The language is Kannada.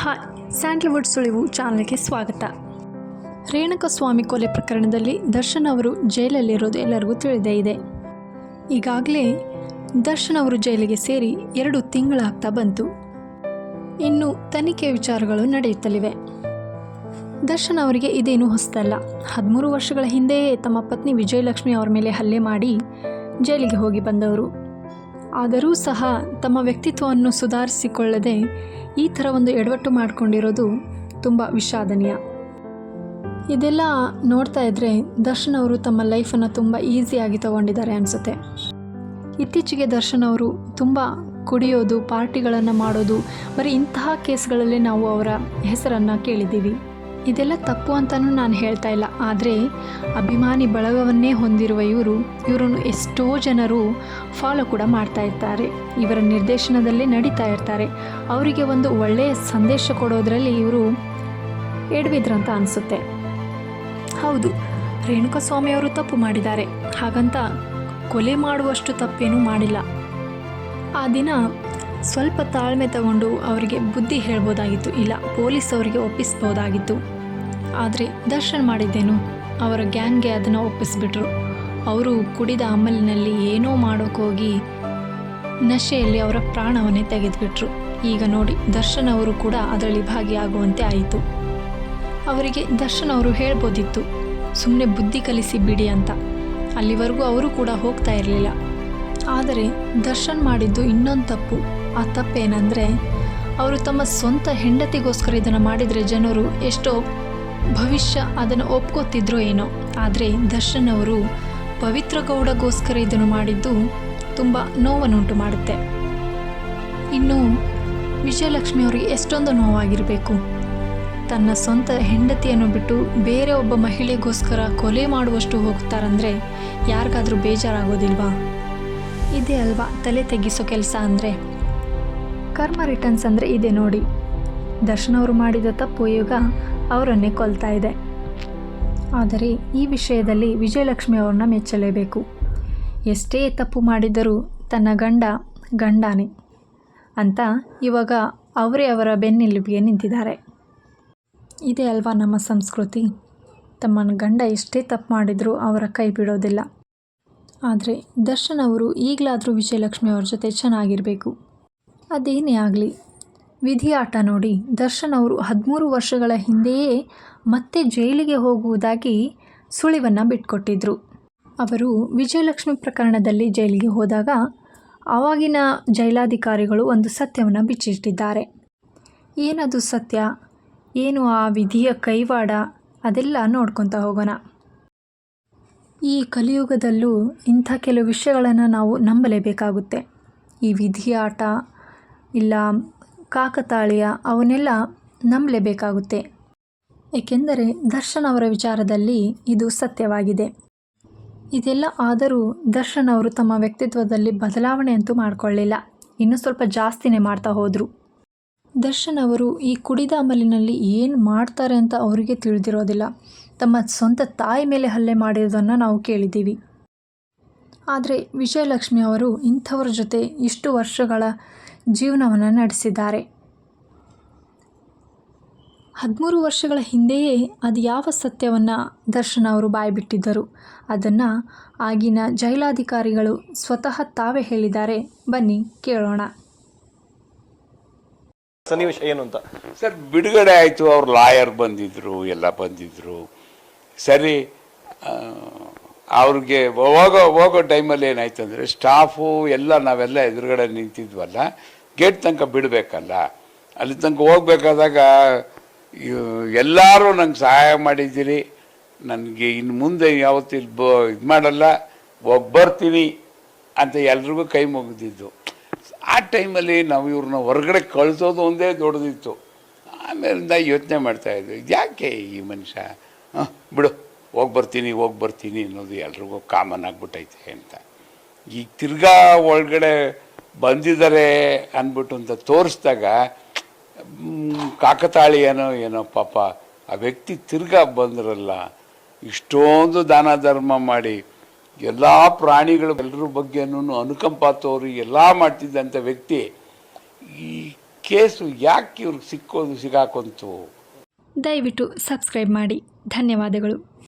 ಹಾಯ್, ಸ್ಯಾಂಡಲ್ವುಡ್ ಸುಳಿವು ಚಾನಲ್ಗೆ ಸ್ವಾಗತ. ರೇಣುಕಾಸ್ವಾಮಿ ಕೊಲೆ ಪ್ರಕರಣದಲ್ಲಿ ದರ್ಶನ್ ಅವರು ಜೈಲಲ್ಲಿರೋದು ಎಲ್ಲರಿಗೂ ತಿಳಿದೇ ಇದೆ. ಈಗಾಗಲೇ ದರ್ಶನ್ ಅವರು ಜೈಲಿಗೆ ಸೇರಿ 2 ತಿಂಗಳಾಗ್ತಾ ಬಂತು. ಇನ್ನು ತನಿಖೆ ವಿಚಾರಗಳು ನಡೆಯುತ್ತಲಿವೆ. ದರ್ಶನ್ ಅವರಿಗೆ ಇದೇನೂ ಹೊಸದಲ್ಲ. 13 ವರ್ಷಗಳ ಹಿಂದೆಯೇ ತಮ್ಮ ಪತ್ನಿ ವಿಜಯಲಕ್ಷ್ಮಿ ಅವರ ಮೇಲೆ ಹಲ್ಲೆ ಮಾಡಿ ಜೈಲಿಗೆ ಹೋಗಿ ಬಂದವರು. ಆದರೂ ಸಹ ತಮ್ಮ ವ್ಯಕ್ತಿತ್ವವನ್ನು ಸುಧಾರಿಸಿಕೊಳ್ಳದೆ ಈ ಥರ ಒಂದು ಎಡವಟ್ಟು ಮಾಡಿಕೊಂಡಿರೋದು ತುಂಬ ವಿಷಾದನೀಯ. ಇದೆಲ್ಲ ನೋಡ್ತಾ ಇದ್ದರೆ ದರ್ಶನ್ ಅವರು ತಮ್ಮ ಲೈಫನ್ನು ತುಂಬ ಈಸಿಯಾಗಿ ತಗೊಂಡಿದ್ದಾರೆ ಅನಿಸುತ್ತೆ. ಇತ್ತೀಚೆಗೆ ದರ್ಶನ್ ಅವರು ತುಂಬ ಕುಡಿಯೋದು, ಪಾರ್ಟಿಗಳನ್ನು ಮಾಡೋದು, ಬರೀ ಇಂತಹ ಕೇಸ್ಗಳಲ್ಲಿ ನಾವು ಅವರ ಹೆಸರನ್ನು ಕೇಳಿದ್ದೀವಿ. ಇದೆಲ್ಲ ತಪ್ಪು ಅಂತಲೂ ನಾನು ಹೇಳ್ತಾ ಇಲ್ಲ. ಆದರೆ ಅಭಿಮಾನಿ ಬಳಗವನ್ನೇ ಹೊಂದಿರುವ ಇವರನ್ನು ಎಷ್ಟೋ ಜನರು ಫಾಲೋ ಕೂಡ ಮಾಡ್ತಾ ಇರ್ತಾರೆ. ಇವರ ನಿರ್ದೇಶನದಲ್ಲೇ ನಡೀತಾ ಇರ್ತಾರೆ. ಅವರಿಗೆ ಒಂದು ಒಳ್ಳೆಯ ಸಂದೇಶ ಕೊಡೋದ್ರಲ್ಲಿ ಇವರು ಎಡವಿದ್ರಂತ ಅನಿಸುತ್ತೆ. ಹೌದು, ರೇಣುಕಾಸ್ವಾಮಿ ಅವರು ತಪ್ಪು ಮಾಡಿದ್ದಾರೆ, ಹಾಗಂತ ಕೊಲೆ ಮಾಡುವಷ್ಟು ತಪ್ಪೇನೂ ಮಾಡಿಲ್ಲ. ಆ ದಿನ ಸ್ವಲ್ಪ ತಾಳ್ಮೆ ತಗೊಂಡು ಅವರಿಗೆ ಬುದ್ಧಿ ಹೇಳ್ಬೋದಾಗಿತ್ತು, ಇಲ್ಲ ಪೊಲೀಸ್ ಅವರಿಗೆ ಒಪ್ಪಿಸ್ಬೋದಾಗಿತ್ತು. ಆದರೆ ದರ್ಶನ್ ಮಾಡಿದ್ದೇನು, ಅವರ ಗ್ಯಾಂಗ್ಗೆ ಅದನ್ನು ಒಪ್ಪಿಸ್ಬಿಟ್ರು. ಅವರು ಕುಡಿದ ಅಮಲಿನಲ್ಲಿ ಏನೋ ಮಾಡೋಕ್ಕೋಗಿ ನಶೆಯಲ್ಲಿ ಅವರ ಪ್ರಾಣವನ್ನೇ ತೆಗೆದುಬಿಟ್ರು. ಈಗ ನೋಡಿ, ದರ್ಶನ್ ಅವರು ಕೂಡ ಅದರಲ್ಲಿ ಭಾಗಿಯಾಗುವಂತೆ ಆಯಿತು. ಅವರಿಗೆ ದರ್ಶನ್ ಅವರು ಹೇಳ್ಬೋದಿತ್ತು, ಸುಮ್ಮನೆ ಬುದ್ಧಿ ಕಲಿಸಿ ಬಿಡಿ ಅಂತ. ಅಲ್ಲಿವರೆಗೂ ಅವರು ಕೂಡ ಹೋಗ್ತಾ ಇರಲಿಲ್ಲ. ಆದರೆ ದರ್ಶನ್ ಮಾಡಿದ್ದು ಇನ್ನೊಂದು ತಪ್ಪು. ಆ ತಪ್ಪೇನೆಂದರೆ, ಅವರು ತಮ್ಮ ಸ್ವಂತ ಹೆಂಡತಿಗೋಸ್ಕರ ಇದನ್ನು ಮಾಡಿದರೆ ಜನರು ಎಷ್ಟೋ ಭವಿಷ್ಯ ಅದನ್ನು ಒಪ್ಕೋತಿದ್ರೋ ಏನೋ. ಆದರೆ ದರ್ಶನ್ ಅವರು ಪವಿತ್ರ ಗೌಡಗೋಸ್ಕರ ಇದನ್ನು ಮಾಡಿದ್ದು ತುಂಬ ನೋವನ್ನುಂಟು ಮಾಡುತ್ತೆ. ಇನ್ನು ವಿಜಯಲಕ್ಷ್ಮಿ ಅವರಿಗೆ ಎಷ್ಟೊಂದು ನೋವಾಗಿರಬೇಕು. ತನ್ನ ಸ್ವಂತ ಹೆಂಡತಿಯನ್ನು ಬಿಟ್ಟು ಬೇರೆ ಒಬ್ಬ ಮಹಿಳೆಗೋಸ್ಕರ ಕೊಲೆ ಮಾಡುವಷ್ಟು ಹೋಗ್ತಾರಂದರೆ ಯಾರಿಗಾದರೂ ಬೇಜಾರಾಗೋದಿಲ್ವಾ? ಇದೇ ಅಲ್ವಾ ತಲೆ ತೆಗಿಸೋ ಕೆಲಸ ಅಂದರೆ. ಕರ್ಮ ರಿಟರ್ನ್ಸ್ ಅಂದರೆ ಇದೆ ನೋಡಿ. ದರ್ಶನ್ ಅವರು ಮಾಡಿದ ತಪ್ಪು ಈಗ ಅವರನ್ನೇ ಕೊಲ್ತಾ ಇದೆ. ಆದರೆ ಈ ವಿಷಯದಲ್ಲಿ ವಿಜಯಲಕ್ಷ್ಮಿ ಅವ್ರನ್ನ ಮೆಚ್ಚಲೇಬೇಕು. ಎಷ್ಟೇ ತಪ್ಪು ಮಾಡಿದರೂ ತನ್ನ ಗಂಡಾನೆ ಅಂತ ಇವಾಗ ಅವರೇ ಅವರ ಬೆನ್ನೆಲುಬಿಗೆ ನಿಂತಿದ್ದಾರೆ. ಇದೇ ಅಲ್ವಾ ನಮ್ಮ ಸಂಸ್ಕೃತಿ. ತಮ್ಮ ಗಂಡ ಎಷ್ಟೇ ತಪ್ಪು ಮಾಡಿದರೂ ಅವರ ಕೈ ಬಿಡೋದಿಲ್ಲ. ಆದರೆ ದರ್ಶನ್ ಅವರು ಈಗಲಾದರೂ ವಿಜಯಲಕ್ಷ್ಮಿ ಅವ್ರ ಜೊತೆ ಚೆನ್ನಾಗಿರಬೇಕು. ಅದೇನೇ ಆಗಲಿ, ವಿಧಿ ಆಟ ನೋಡಿ. ದರ್ಶನ್ ಅವರು 13 ವರ್ಷಗಳ ಹಿಂದೆಯೇ ಮತ್ತೆ ಜೈಲಿಗೆ ಹೋಗುವುದಾಗಿ ಸುಳಿವನ್ನು ಬಿಟ್ಕೊಟ್ಟಿದ್ರು. ಅವರು ವಿಜಯಲಕ್ಷ್ಮಿ ಪ್ರಕರಣದಲ್ಲಿ ಜೈಲಿಗೆ ಹೋದಾಗ ಆವಾಗಿನ ಜೈಲಾಧಿಕಾರಿಗಳು ಒಂದು ಸತ್ಯವನ್ನು ಬಿಚ್ಚಿಟ್ಟಿದ್ದಾರೆ. ಏನದು ಸತ್ಯ, ಏನು ಆ ವಿಧಿಯ ಕೈವಾಡ, ಅದೆಲ್ಲ ನೋಡ್ಕೊತಾ ಹೋಗೋಣ. ಈ ಕಲಿಯುಗದಲ್ಲೂ ಇಂಥ ಕೆಲವು ವಿಷಯಗಳನ್ನು ನಾವು ನಂಬಲೇಬೇಕಾಗುತ್ತೆ. ಈ ವಿಧಿಯ ಆಟ ಇಲ್ಲ ಕಾಕತಾಳೀಯ ಅವನ್ನೆಲ್ಲ ನಂಬಲೇಬೇಕಾಗುತ್ತೆ. ಏಕೆಂದರೆ ದರ್ಶನ್ ಅವರ ವಿಚಾರದಲ್ಲಿ ಇದು ಸತ್ಯವಾಗಿದೆ. ಇದೆಲ್ಲ ಆದರೂ ದರ್ಶನ್ ಅವರು ತಮ್ಮ ವ್ಯಕ್ತಿತ್ವದಲ್ಲಿ ಬದಲಾವಣೆ ಅಂತೂ ಮಾಡಿಕೊಳ್ಳಿಲ್ಲ. ಇನ್ನೂ ಸ್ವಲ್ಪ ಜಾಸ್ತಿನೇ ಮಾಡ್ತಾ ಹೋದರು. ದರ್ಶನ್ ಅವರು ಈ ಕುಡಿದ ಅಮಲಿನಲ್ಲಿ ಏನು ಮಾಡ್ತಾರೆ ಅಂತ ಅವರಿಗೆ ತಿಳಿದಿರೋದಿಲ್ಲ. ತಮ್ಮ ಸ್ವಂತ ತಾಯಿ ಮೇಲೆ ಹಲ್ಲೆ ಮಾಡಿರೋದನ್ನು ನಾವು ಕೇಳಿದ್ದೀವಿ. ಆದರೆ ವಿಜಯಲಕ್ಷ್ಮಿ ಅವರು ಇಂಥವ್ರ ಜೊತೆ ಇಷ್ಟು ವರ್ಷಗಳ ಜೀವನವನ್ನು ನಡೆಸಿದ್ದಾರೆ. 13 ವರ್ಷಗಳ ಹಿಂದೆಯೇ ಅದು ಯಾವ ಸತ್ಯವನ್ನು ದರ್ಶನ್ ಅವರು ಬಾಯ್ಬಿಟ್ಟಿದ್ದರು, ಅದನ್ನು ಆಗಿನ ಜೈಲಾಧಿಕಾರಿಗಳು ಸ್ವತಃ ತಾವೇ ಹೇಳಿದ್ದಾರೆ. ಬನ್ನಿ ಕೇಳೋಣ. ಸನ್ನಿವೇಶ ಏನು ಅಂತ ಸರ್, ಬಿಡುಗಡೆ ಆಯಿತು. ಅವ್ರು ಲಾಯರ್ ಬಂದಿದ್ದರು, ಎಲ್ಲ ಬಂದಿದ್ದರು. ಸರಿ, ಅವ್ರಿಗೆ ಹೋಗೋ ಟೈಮಲ್ಲಿ ಏನಾಯ್ತು ಅಂದರೆ, ಸ್ಟಾಫು ಎಲ್ಲ ನಾವೆಲ್ಲ ಎದುರುಗಡೆ ನಿಂತಿದ್ವಲ್ಲ, ಗೇಟ್ ತನಕ ಬಿಡಬೇಕಲ್ಲ. ಅಲ್ಲಿ ತನಕ ಹೋಗ್ಬೇಕಾದಾಗ ಎಲ್ಲರೂ ನಂಗೆ ಸಹಾಯ ಮಾಡಿದ್ದೀರಿ, ನನಗೆ ಇನ್ನು ಮುಂದೆ ಯಾವತ್ತು ಇದು ಮಾಡಲ್ಲ, ಹೋಗಿ ಬರ್ತೀನಿ ಅಂತ ಎಲ್ರಿಗೂ ಕೈ ಮುಗಿದಿದ್ದು. ಆ ಟೈಮಲ್ಲಿ ನಾವು ಇವ್ರನ್ನ ಹೊರಗಡೆ ಕಳಿಸೋದು ಒಂದೇ ದೊಡ್ಡದಿತ್ತು. ಆಮೇಲಿಂದ ಯೋಚನೆ ಮಾಡ್ತಾಯಿದ್ವಿ, ಯಾಕೆ ಈ ಮನುಷ್ಯ ಬಿಡು ಹೋಗಿ ಬರ್ತೀನಿ ಅನ್ನೋದು ಎಲ್ರಿಗೂ ಕಾಮನ್ ಆಗಿಬಿಟ್ಟೈತೆ ಅಂತ. ಈಗ ತಿರ್ಗಾ ಒಳಗಡೆ ಬಂದಿದ್ದಾರೆ ಅಂದ್ಬಿಟ್ಟು ಅಂತ ತೋರಿಸ್ದಾಗ ಕಾಕತಾಳಿ ಏನೋ ಪಾಪ ಆ ವ್ಯಕ್ತಿ ತಿರ್ಗಾ ಬಂದ್ರಲ್ಲ, ಇಷ್ಟೊಂದು ದಾನ ಧರ್ಮ ಮಾಡಿ ಎಲ್ಲ ಪ್ರಾಣಿಗಳು ಎಲ್ಲರ ಬಗ್ಗೆನೂ ಅನುಕಂಪ ತೋರಿ ಎಲ್ಲ ಮಾಡ್ತಿದ್ದಂಥ ವ್ಯಕ್ತಿ ಈ ಕೇಸು ಯಾಕೆ ಇವ್ರಿಗೆ ಸಿಕ್ಕಾಕೊಂತು? ದಯವಿಟ್ಟು ಸಬ್ಸ್ಕ್ರೈಬ್ ಮಾಡಿ. ಧನ್ಯವಾದಗಳು.